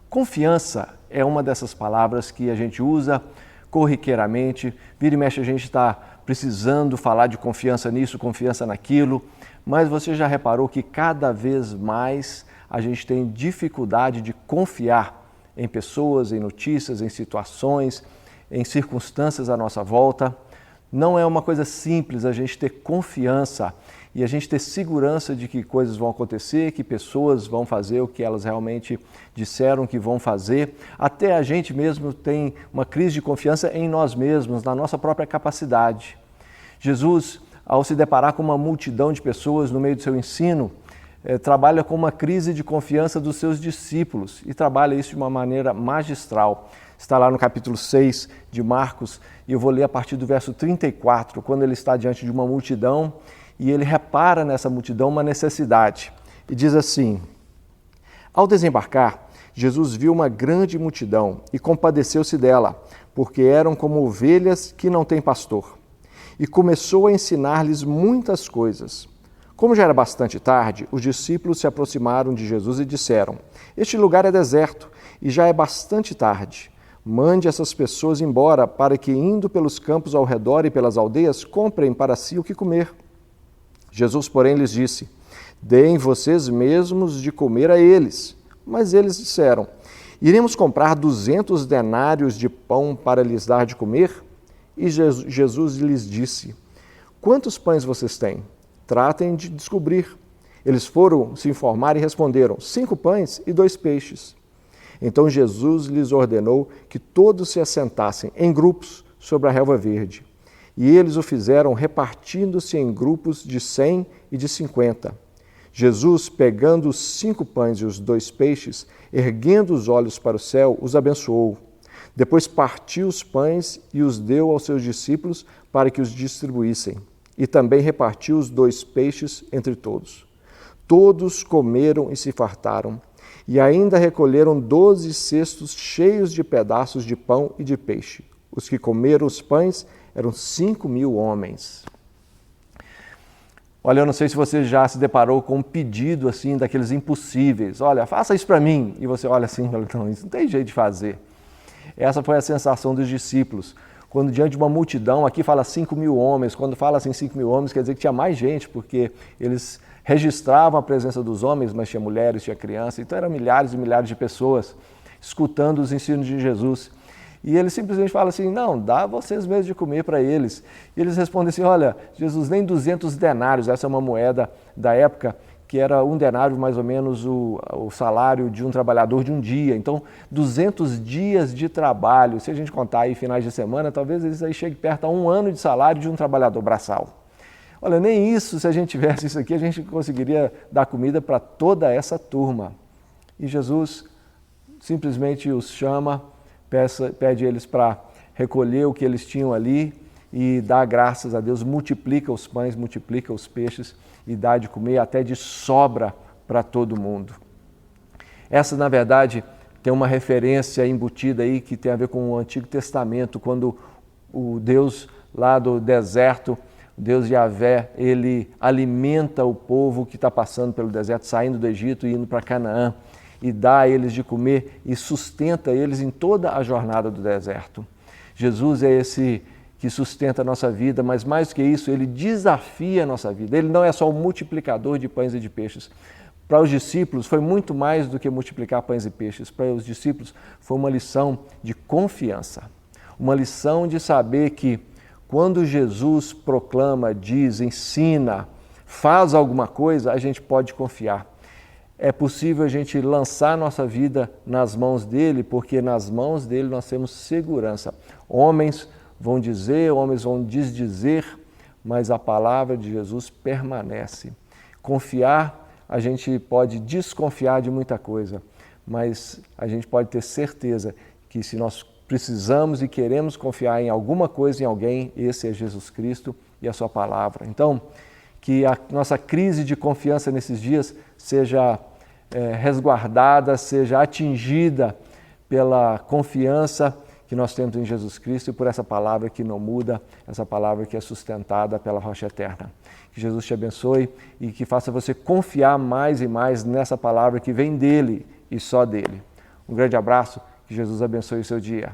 Confiança é uma dessas palavras que a gente usa corriqueiramente. Vira e mexe a gente está precisando falar de confiança nisso, confiança naquilo, mas você já reparou que cada vez mais a gente tem dificuldade de confiar em pessoas, em notícias, em situações, em circunstâncias à nossa volta? Não é uma coisa simples a gente ter confiança e a gente ter segurança de que coisas vão acontecer, que pessoas vão fazer o que elas realmente disseram que vão fazer. Até a gente mesmo tem uma crise de confiança em nós mesmos, na nossa própria capacidade. Jesus, ao se deparar com uma multidão de pessoas no meio do seu ensino, trabalha com uma crise de confiança dos seus discípulos e trabalha isso de uma maneira magistral. Está lá no capítulo 6 de Marcos e eu vou ler a partir do verso 34, quando ele está diante de uma multidão e ele repara nessa multidão uma necessidade. E diz assim: ao desembarcar, Jesus viu uma grande multidão e compadeceu-se dela, porque eram como ovelhas que não têm pastor. E começou a ensinar-lhes muitas coisas. Como já era bastante tarde, os discípulos se aproximaram de Jesus e disseram: este lugar é deserto e já é bastante tarde. Mande essas pessoas embora, para que, indo pelos campos ao redor e pelas aldeias, comprem para si o que comer. Jesus, porém, lhes disse: deem vocês mesmos de comer a eles. Mas eles disseram: iremos comprar 200 denários de pão para lhes dar de comer? E Jesus lhes disse: quantos pães vocês têm? Tratem de descobrir. Eles foram se informar e responderam: 5 pães e 2 peixes. Então Jesus lhes ordenou que todos se assentassem em grupos sobre a relva verde. E eles o fizeram repartindo-se em grupos de 100 e de 50. Jesus, pegando os 5 pães e os 2 peixes, erguendo os olhos para o céu, os abençoou. Depois partiu os pães e os deu aos seus discípulos para que os distribuíssem. E também repartiu os 2 peixes entre todos. Todos comeram e se fartaram, e ainda recolheram 12 cestos cheios de pedaços de pão e de peixe. Os que comeram os pães eram 5.000 homens. Olha, eu não sei se você já se deparou com um pedido assim, daqueles impossíveis. Olha, faça isso para mim. E você olha assim, não, isso não tem jeito de fazer. Essa foi a sensação dos discípulos. Quando diante de uma multidão, aqui fala 5.000 homens, quando fala assim 5.000 homens, quer dizer que tinha mais gente, porque eles registravam a presença dos homens, mas tinha mulheres, tinha crianças, então eram milhares e milhares de pessoas escutando os ensinos de Jesus. E ele simplesmente fala assim: não, dá vocês mesmos de comer para eles. E eles respondem assim: olha, Jesus, nem 200 denários, essa é uma moeda da época, que era um denário mais ou menos o salário de um trabalhador de um dia. Então, 200 dias de trabalho, se a gente contar aí finais de semana, talvez eles aí cheguem perto a 1 ano de salário de um trabalhador braçal. Olha, nem isso, se a gente tivesse isso aqui, a gente conseguiria dar comida para toda essa turma. E Jesus simplesmente os chama, pede eles para recolher o que eles tinham ali e dá graças a Deus, multiplica os pães, multiplica os peixes e dá de comer até de sobra para todo mundo. Essa, na verdade, tem uma referência embutida aí que tem a ver com o Antigo Testamento, quando o Deus lá do deserto, Deus Yahvé, ele alimenta o povo que está passando pelo deserto, saindo do Egito e indo para Canaã, e dá a eles de comer e sustenta eles em toda a jornada do deserto. Jesus é esse que sustenta a nossa vida, mas mais do que isso, ele desafia a nossa vida. Ele não é só o multiplicador de pães e de peixes. Para os discípulos foi muito mais do que multiplicar pães e peixes. Para os discípulos foi uma lição de confiança, uma lição de saber que quando Jesus proclama, diz, ensina, faz alguma coisa, a gente pode confiar. É possível a gente lançar nossa vida nas mãos dele, porque nas mãos dele nós temos segurança. Homens vão dizer, homens vão desdizer, mas a palavra de Jesus permanece. Confiar, a gente pode desconfiar de muita coisa, mas a gente pode ter certeza que se nós precisamos e queremos confiar em alguma coisa, em alguém, esse é Jesus Cristo e a sua palavra. Então, que a nossa crise de confiança nesses dias seja resguardada, seja atingida pela confiança que nós temos em Jesus Cristo e por essa palavra que não muda, essa palavra que é sustentada pela rocha eterna. Que Jesus te abençoe e que faça você confiar mais e mais nessa palavra que vem dele e só dele. Um grande abraço, que Jesus abençoe o seu dia.